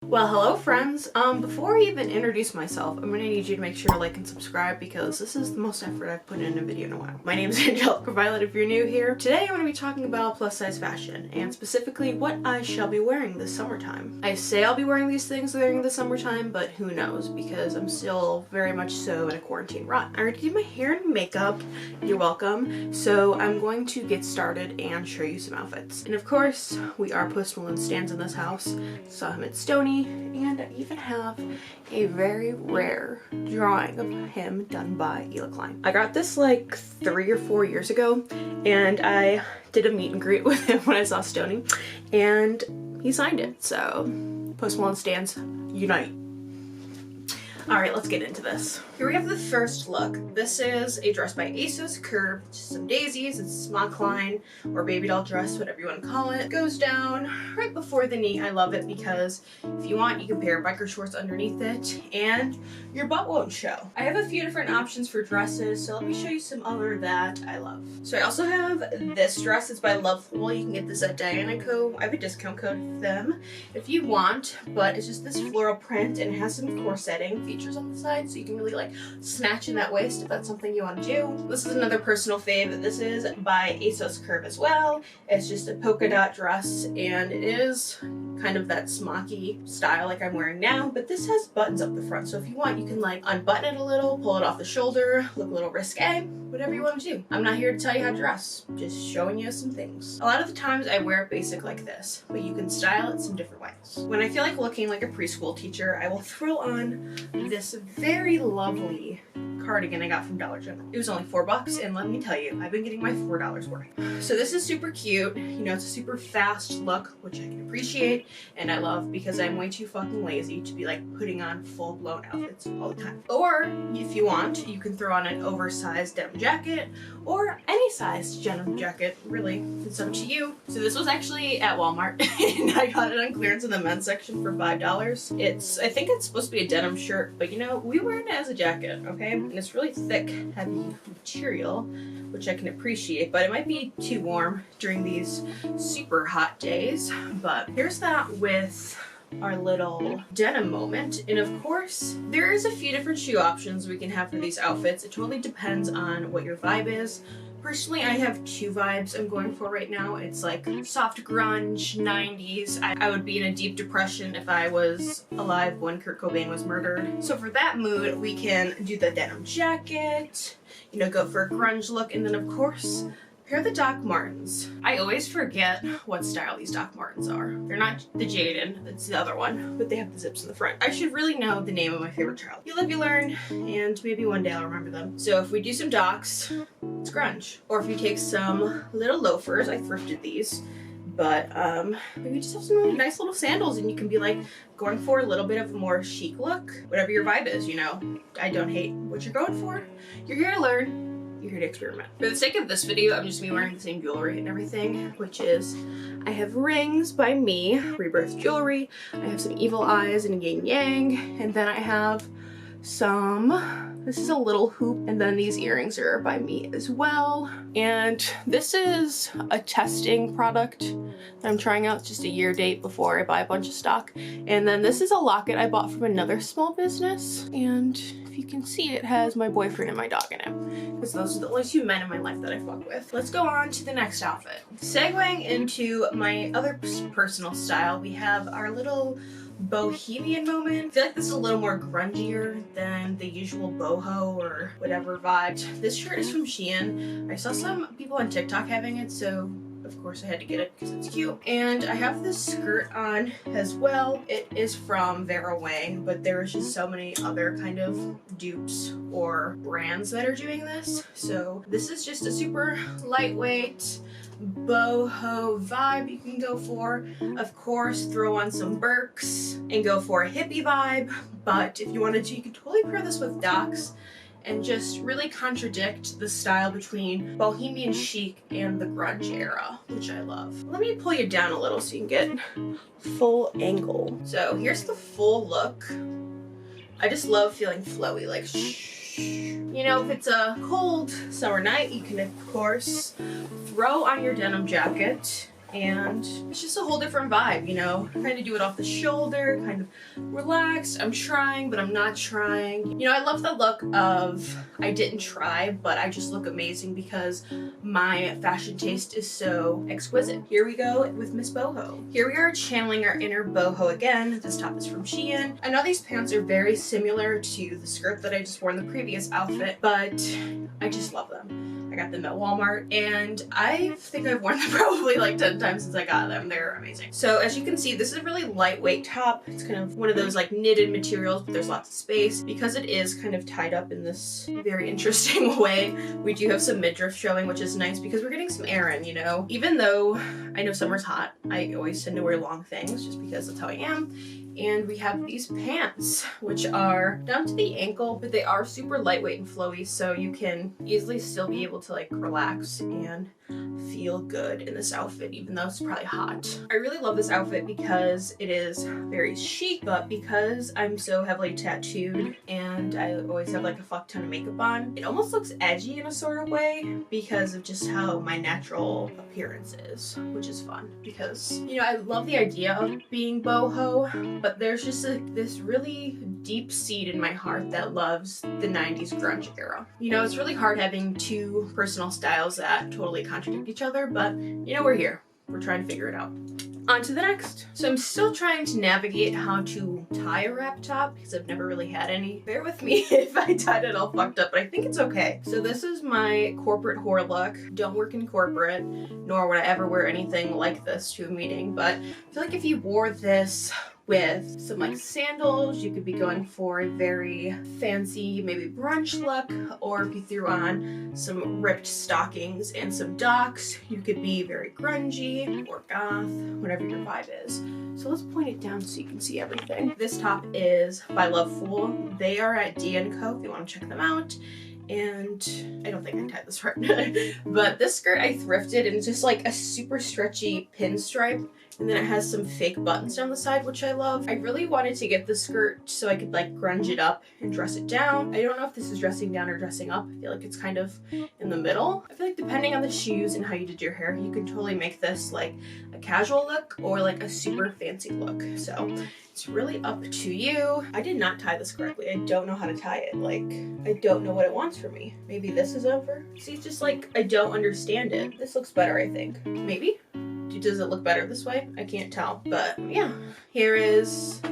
Well, hello friends. Before I even introduce myself, I'm gonna need you to make sure to like and subscribe because this is the most effort I've put in a video in a while. My name is Angelica Violet if you're new here. Today I'm gonna be talking about plus size fashion and specifically what I shall be wearing this summertime. I say I'll be wearing these things during the summertime, but who knows because I'm still very much so in a quarantine rut. I already did my hair and makeup. You're welcome. So I'm going to get started and show you some outfits. And of course, we are Post Malone stans in this house. Saw him at Stoney. And I even have a very rare drawing of him done by Ela Klein. I got this like 3 or 4 years ago and I did a meet and greet with him when I saw Stoney and he signed it. So Post Malone stans unite. Alright, let's get into this. Here we have the first look. This is a dress by ASOS Curve, just some daisies. It's a smock line or baby doll dress, whatever you want to call it. It goes down right before the knee. I love it because if you want, you can pair biker shorts underneath it and your butt won't show. I have a few different options for dresses, so let me show you some other that I love. So I also have this dress. It's by Loveful. You can get this at Diana Co. I have a discount code for them if you want, but it's just this floral print and it has some corsetting features on the side, so you can really like snatch in that waist if that's something you want to do. This is another personal fave. This is by ASOS Curve as well. It's just a polka dot dress and it is kind of that smocky style like I'm wearing now, but this has buttons up the front, so if you want you can like unbutton it a little, pull it off the shoulder, look a little risque, whatever you want to do. I'm not here to tell you how to dress, just showing you some things. A lot of the times I wear it basic like this, but you can style it some different ways. When I feel like looking like a preschool teacher, I will throw on this very lovely cardigan I got from Dollar General. It was only $4 and let me tell you, I've been getting my $4 worth. So this is super cute. You know, it's a super fast look, which I can appreciate and I love because I'm way too fucking lazy to be like putting on full-blown outfits all the time. Or if you want, you can throw on an oversized denim jacket or any size denim jacket, really. It's up to you. So this was actually at Walmart and I got it on clearance in the men's section for $5. I think it's supposed to be a denim shirt, but you know, we wear it as a jacket, okay? And it's really thick, heavy material, which I can appreciate, but it might be too warm during these super hot days. But here's that with our little denim moment. And of course, there's a few different shoe options we can have for these outfits. It totally depends on what your vibe is. Personally, I have two vibes I'm going for right now. It's like soft grunge, 90s. I would be in a deep depression if I was alive when Kurt Cobain was murdered. So for that mood, we can do the denim jacket, you know, go for a grunge look, and then of course, pair the Doc Martens. I always forget what style these Doc Martens are. They're not the Jaden, it's the other one, but they have the zips in the front. I should really know the name of my favorite child. You live, you learn, and maybe one day I'll remember them. So if we do some Docs, it's grunge. Or if you take some little loafers, I thrifted these, but maybe just have some really nice little sandals and you can be like going for a little bit of a more chic look. Whatever your vibe is, you know. I don't hate what you're going for. You're here to learn. You're here to experiment. For the sake of this video, I'm just gonna be wearing the same jewelry and everything, which is, I have rings by me, Rebirth Jewelry. I have some Evil Eyes and Yin Yang, and then I have some, this is a little hoop, and then these earrings are by me as well. And this is a testing product that I'm trying out, just a year date before I buy a bunch of stock. And then this is a locket I bought from another small business, and if you can see, it has my boyfriend and my dog in it, because those are the only two men in my life that I fuck with. Let's go on to the next outfit. Segueing into my other personal style, we have our little bohemian moment. I feel like this is a little more grungier than the usual boho or whatever vibe. This shirt is from Shein. I saw some people on TikTok having it, so of course I had to get it because it's cute. And I have this skirt on as well. It is from Vera Wang, but there's just so many other kind of dupes or brands that are doing this. So this is just a super lightweight boho vibe you can go for. Of course, throw on some Birks and go for a hippie vibe. But if you wanted to, you could totally pair this with Docs and just really contradict the style between bohemian chic and the grunge era, which I love. Let me pull you down a little so you can get full angle. So here's the full look. I just love feeling flowy, like shh. You know, if it's a cold summer night, you can of course throw on your denim jacket and it's just a whole different vibe, you know? Kind of do it off the shoulder, kind of relaxed. I'm trying, but I'm not trying. You know, I love the look of I didn't try, but I just look amazing because my fashion taste is so exquisite. Here we go with Miss Boho. Here we are channeling our inner Boho again. This top is from Shein. I know these pants are very similar to the skirt that I just wore in the previous outfit, but I just love them. I got them at Walmart, and I think I've worn them probably like 10 times since I got them. They're amazing. So as you can see, this is a really lightweight top. It's kind of one of those like knitted materials, but there's lots of space. Because it is kind of tied up in this very interesting way, we do have some midriff showing, which is nice because we're getting some air in, you know? Even though I know summer's hot, I always tend to wear long things just because that's how I am. And we have these pants, which are down to the ankle, but they are super lightweight and flowy, so you can easily still be able to like relax and feel good in this outfit, even though it's probably hot. I really love this outfit because it is very chic, but because I'm so heavily tattooed and I always have like a fuck ton of makeup on, it almost looks edgy in a sort of way because of just how my natural appearance is, which is fun because, you know, I love the idea of being boho, but there's just this really deep seed in my heart that loves the 90s grunge era. You know, it's really hard having two personal styles that totally contradict each other, but you know, we're here. We're trying to figure it out. On to the next. So I'm still trying to navigate how to tie a wrap top because I've never really had any. Bear with me if I tied it all fucked up, but I think it's okay. So this is my corporate whore look. Don't work in corporate, nor would I ever wear anything like this to a meeting, but I feel like if you wore this with some like sandals, you could be going for a very fancy maybe brunch look, or if you threw on some ripped stockings and some docks, you could be very grungy or goth, whatever your vibe is. So let's point it down so you can see everything. This top is by Lovefool. They are at D & Co if you want to check them out. And I don't think I tied this right, but this skirt I thrifted, and it's just like a super stretchy pinstripe. And then it has some fake buttons down the side, which I love. I really wanted to get the skirt so I could like grunge it up and dress it down. I don't know if this is dressing down or dressing up. I feel like it's kind of in the middle. I feel like depending on the shoes and how you did your hair, you can totally make this like a casual look or like a super fancy look. So it's really up to you. I did not tie this correctly. I don't know how to tie it. Like, I don't know what it wants from me. Maybe this is over. See, it's just like, I don't understand it. This looks better, I think. Maybe? Does it look better this way? I can't tell, but yeah. Here is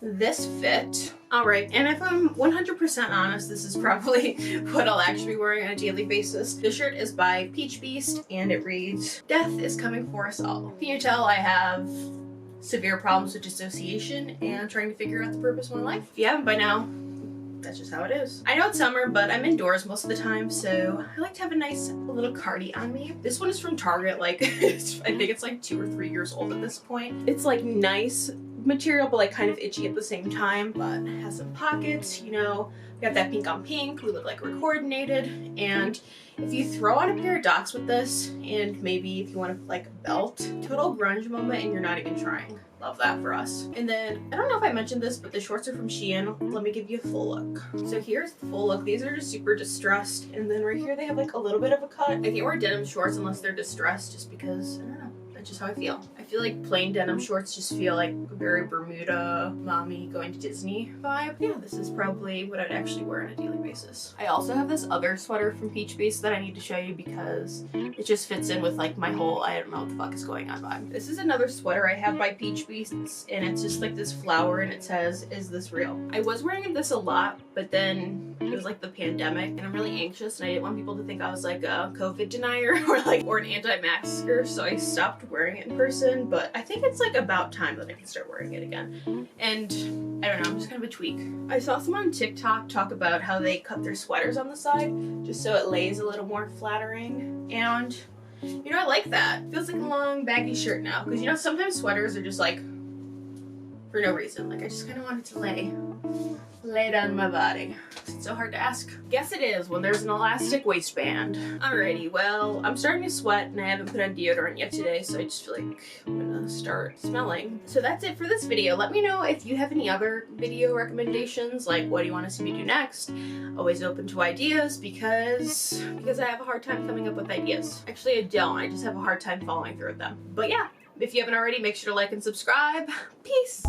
this fit. All right, and if I'm 100% honest, this is probably what I'll actually be wearing on a daily basis. This shirt is by Peachbeast, and it reads, "Death is coming for us all." Can you tell I have severe problems with dissociation and trying to figure out the purpose of my life? If you haven't by now, that's just how it is. I know it's summer, but I'm indoors most of the time, so I like to have a nice little cardi on me. This one is from Target. Like, I think it's like 2 or 3 years old at this point. It's like nice material, but like kind of itchy at the same time, but it has some pockets, you know. We got that pink on pink. We look like we're coordinated. And if you throw on a pair of docs with this, and maybe if you want to like a belt, total grunge moment, and you're not even trying. Love that for us. And then, I don't know if I mentioned this, but the shorts are from Shein. Let me give you a full look. So here's the full look. These are just super distressed. And then right here, they have like a little bit of a cut. I can't wear denim shorts unless they're distressed, just because, I don't know. That's just how I feel. I feel like plain denim shorts just feel like a very Bermuda, mommy going to Disney vibe. Yeah, this is probably what I'd actually wear on a daily basis. I also have this other sweater from Peachbeast that I need to show you because it just fits in with like my whole I don't know what the fuck is going on vibe. This is another sweater I have by Peachbeast, and it's just like this flower, and it says, "Is this real?" I was wearing this a lot, but then it was like the pandemic, and I'm really anxious, and I didn't want people to think I was like a COVID denier or an anti-masker, so I stopped wearing it in person. But I think it's like about time that I can start wearing it again. And I don't know, I'm just kind of a tweak. I saw someone on TikTok talk about how they cut their sweaters on the side just so it lays a little more flattering, and you know, I like that. It feels like a long baggy shirt now, because you know sometimes sweaters are just like for no reason. Like I just kind of wanted to lay down my body. It's so hard to ask. Guess it is when there's an elastic waistband. Alrighty, well, I'm starting to sweat and I haven't put on deodorant yet today, so I just feel like I'm gonna start smelling. So that's it for this video. Let me know if you have any other video recommendations, like what do you want to see me do next? Always open to ideas because I have a hard time coming up with ideas. Actually, I don't. I just have a hard time following through with them. But yeah, if you haven't already, make sure to like and subscribe. Peace!